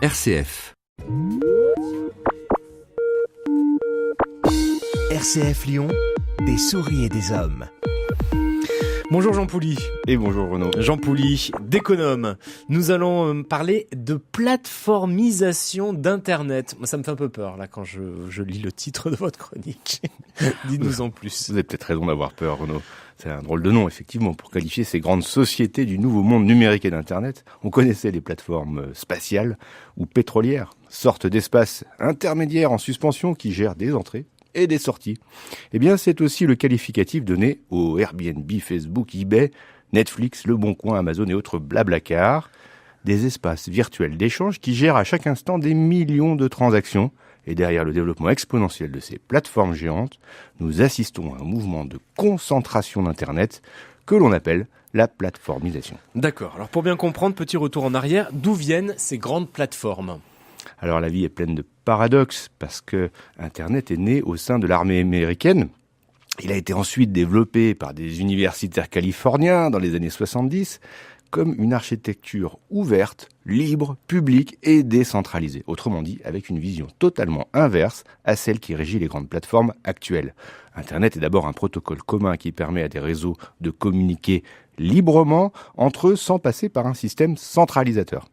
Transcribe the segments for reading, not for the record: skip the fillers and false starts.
RCF. RCF Lyon, des souris et des hommes. Bonjour Jean Pouly. Et bonjour Renaud. Jean Pouly, d'Économe. Nous allons parler de plateformisation d'Internet. Moi, ça me fait un peu peur là quand je lis le titre de votre chronique. Dites-nous en plus. Vous avez peut-être raison d'avoir peur, Renaud. C'est un drôle de nom, effectivement, pour qualifier ces grandes sociétés du nouveau monde numérique et d'Internet. On connaissait les plateformes spatiales ou pétrolières, sortes d'espaces intermédiaires en suspension qui gèrent des entrées et des sorties. Eh bien, c'est aussi le qualificatif donné aux Airbnb, Facebook, eBay, Netflix, Le Bon Coin, Amazon et autres Blablacar, des espaces virtuels d'échange qui gèrent à chaque instant des millions de transactions. Et derrière le développement exponentiel de ces plateformes géantes, nous assistons à un mouvement de concentration d'Internet que l'on appelle la plateformisation. D'accord. Alors pour bien comprendre, petit retour en arrière, d'où viennent ces grandes plateformes ? Alors la vie est pleine de paradoxes parce que Internet est né au sein de l'armée américaine. Il a été ensuite développé par des universitaires californiens dans les années 70 comme une architecture ouverte, libre, publique et décentralisée. Autrement dit, avec une vision totalement inverse à celle qui régit les grandes plateformes actuelles. Internet est d'abord un protocole commun qui permet à des réseaux de communiquer librement entre eux sans passer par un système centralisateur.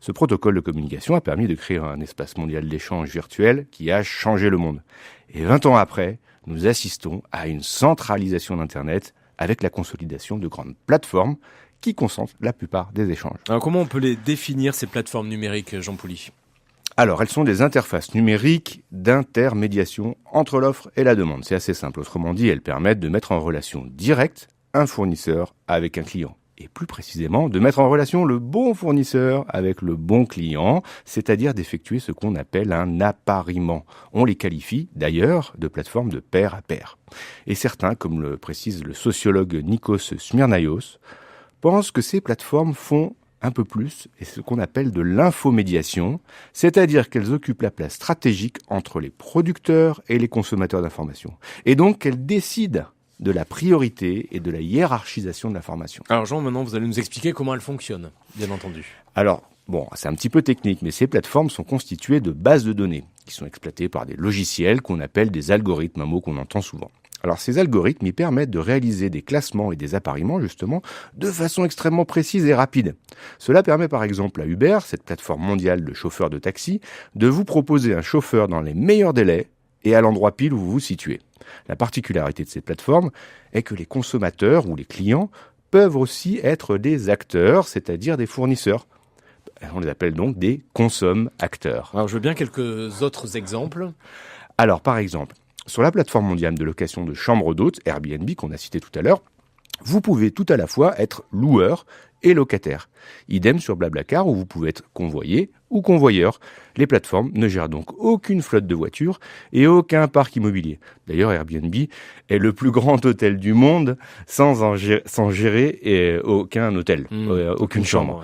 Ce protocole de communication a permis de créer un espace mondial d'échange virtuel qui a changé le monde. Et 20 ans après, nous assistons à une centralisation d'Internet avec la consolidation de grandes plateformes qui concentrent la plupart des échanges. Alors comment on peut les définir, ces plateformes numériques, Jean Pouly ? Alors, elles sont des interfaces numériques d'intermédiation entre l'offre et la demande. C'est assez simple. Autrement dit, elles permettent de mettre en relation directe un fournisseur avec un client. Et plus précisément, de mettre en relation le bon fournisseur avec le bon client, c'est-à-dire d'effectuer ce qu'on appelle un appariement. On les qualifie d'ailleurs de plateformes de pair à pair. Et certains, comme le précise le sociologue Nikos Smirnaios, pensent que ces plateformes font un peu plus, et ce qu'on appelle de l'infomédiation, c'est-à-dire qu'elles occupent la place stratégique entre les producteurs et les consommateurs d'informations. Et donc qu'elles décident de la priorité et de la hiérarchisation de l'information. Alors Jean, maintenant vous allez nous expliquer comment elles fonctionnent, bien entendu. Alors, c'est un petit peu technique, mais ces plateformes sont constituées de bases de données qui sont exploitées par des logiciels qu'on appelle des algorithmes, un mot qu'on entend souvent. Alors ces algorithmes, ils permettent de réaliser des classements et des appariements, justement, de façon extrêmement précise et rapide. Cela permet par exemple à Uber, cette plateforme mondiale de chauffeurs de taxi, de vous proposer un chauffeur dans les meilleurs délais et à l'endroit pile où vous vous situez. La particularité de cette plateforme est que les consommateurs ou les clients peuvent aussi être des acteurs, c'est-à-dire des fournisseurs. On les appelle donc des consomme-acteurs. Alors je veux bien quelques autres exemples. Alors par exemple, sur la plateforme mondiale de location de chambres d'hôtes, Airbnb, qu'on a cité tout à l'heure, vous pouvez tout à la fois être loueur et locataire. Idem sur Blablacar où vous pouvez être convoyé ou convoyeur. Les plateformes ne gèrent donc aucune flotte de voitures et aucun parc immobilier. D'ailleurs, Airbnb est le plus grand hôtel du monde sans gérer aucun hôtel, aucune chambre.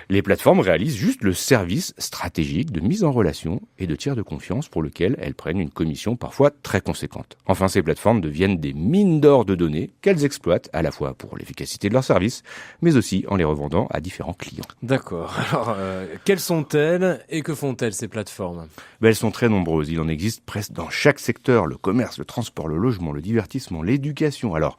Les plateformes réalisent juste le service stratégique de mise en relation et de tiers de confiance pour lequel elles prennent une commission parfois très conséquente. Enfin, ces plateformes deviennent des mines d'or de données qu'elles exploitent à la fois pour l'efficacité de leurs services, mais aussi en les revendant à différents clients. D'accord. Alors, quelles sont-elles et que font-elles ces plateformes ? Elles sont très nombreuses. Il en existe presque dans chaque secteur, le commerce, le transport, le logement, le divertissement, l'éducation. Alors,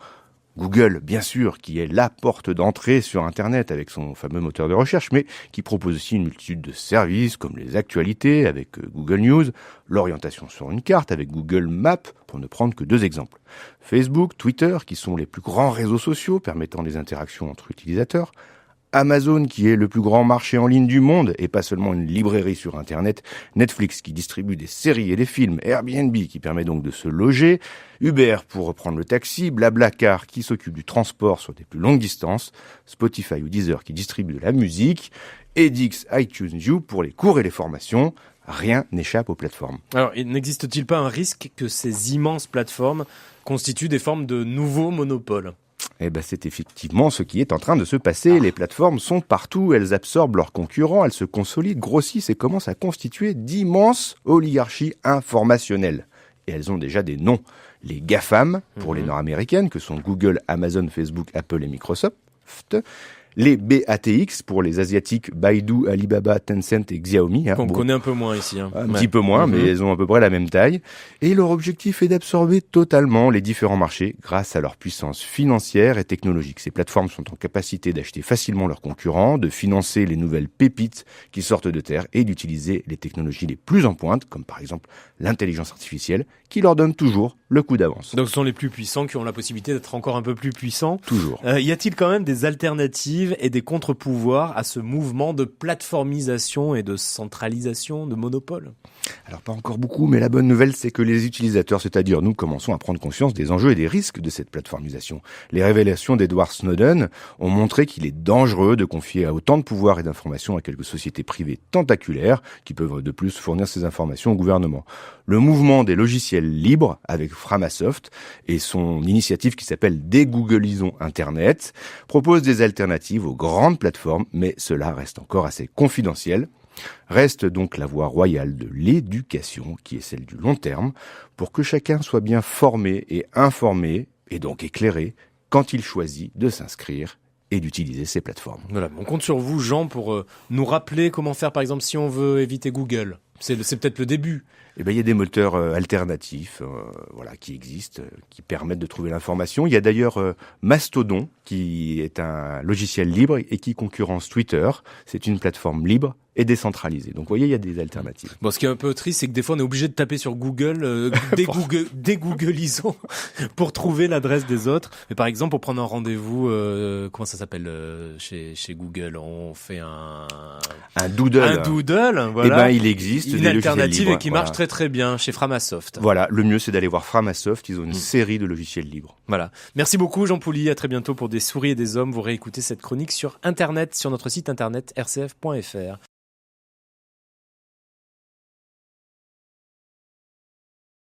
Google, bien sûr, qui est la porte d'entrée sur Internet avec son fameux moteur de recherche, mais qui propose aussi une multitude de services comme les actualités avec Google News, l'orientation sur une carte avec Google Maps, pour ne prendre que 2 exemples. Facebook, Twitter, qui sont les plus grands réseaux sociaux permettant des interactions entre utilisateurs. Amazon, qui est le plus grand marché en ligne du monde et pas seulement une librairie sur Internet, Netflix, qui distribue des séries et des films, Airbnb, qui permet donc de se loger, Uber, pour reprendre le taxi, Blablacar, qui s'occupe du transport sur des plus longues distances, Spotify ou Deezer, qui distribue de la musique, edX, iTunes, You, pour les cours et les formations. Rien n'échappe aux plateformes. Alors, n'existe-t-il pas un risque que ces immenses plateformes constituent des formes de nouveaux monopoles ? C'est effectivement ce qui est en train de se passer. Les plateformes sont partout, elles absorbent leurs concurrents, elles se consolident, grossissent et commencent à constituer d'immenses oligarchies informationnelles. Et elles ont déjà des noms. Les GAFAM, pour les nord-américaines, que sont Google, Amazon, Facebook, Apple et Microsoft. Les BATX pour les asiatiques Baidu, Alibaba, Tencent et Xiaomi. On connaît un peu moins ici. Un petit peu moins, mais elles ont à peu près la même taille. Et leur objectif est d'absorber totalement les différents marchés grâce à leur puissance financière et technologique. Ces plateformes sont en capacité d'acheter facilement leurs concurrents, de financer les nouvelles pépites qui sortent de terre et d'utiliser les technologies les plus en pointe, comme par exemple l'intelligence artificielle, qui leur donne toujours le coup d'avance. Donc ce sont les plus puissants qui ont la possibilité d'être encore un peu plus puissants. Toujours. Y a-t-il quand même des alternatives et des contre-pouvoirs à ce mouvement de plateformisation et de centralisation, de monopole ? Alors pas encore beaucoup, mais la bonne nouvelle, c'est que les utilisateurs, c'est-à-dire nous, commençons à prendre conscience des enjeux et des risques de cette plateformisation. Les révélations d'Edward Snowden ont montré qu'il est dangereux de confier autant de pouvoir et d'informations à quelques sociétés privées tentaculaires qui peuvent de plus fournir ces informations au gouvernement. Le mouvement des logiciels libres avec Framasoft et son initiative qui s'appelle Dégooglisons Internet propose des alternatives aux grandes plateformes, mais cela reste encore assez confidentiel. Reste donc la voie royale de l'éducation, qui est celle du long terme, pour que chacun soit bien formé et informé, et donc éclairé, quand il choisit de s'inscrire et d'utiliser ces plateformes. Voilà, on compte sur vous, Jean, pour nous rappeler comment faire, par exemple, si on veut éviter Google. C'est peut-être le début. Eh ben, il y a des moteurs alternatifs, qui existent, qui permettent de trouver l'information. Il y a d'ailleurs Mastodon, qui est un logiciel libre et qui concurrence Twitter. C'est une plateforme libre et décentralisée. Donc, vous voyez, il y a des alternatives. Bon, ce qui est un peu triste, c'est que des fois, on est obligé de taper sur Google, dégooglisons, pour trouver l'adresse des autres. Mais par exemple, pour prendre un rendez-vous, comment ça s'appelle chez Google, on fait un doodle. Un doodle, voilà. Eh ben, il existe une des alternative logiciels libres, qui marche très très bien chez Framasoft. Voilà, le mieux c'est d'aller voir Framasoft, ils ont une série de logiciels libres. Voilà. Merci beaucoup Jean Pouly, à très bientôt pour Des souris et des hommes. Vous réécoutez cette chronique sur internet, sur notre site internet rcf.fr.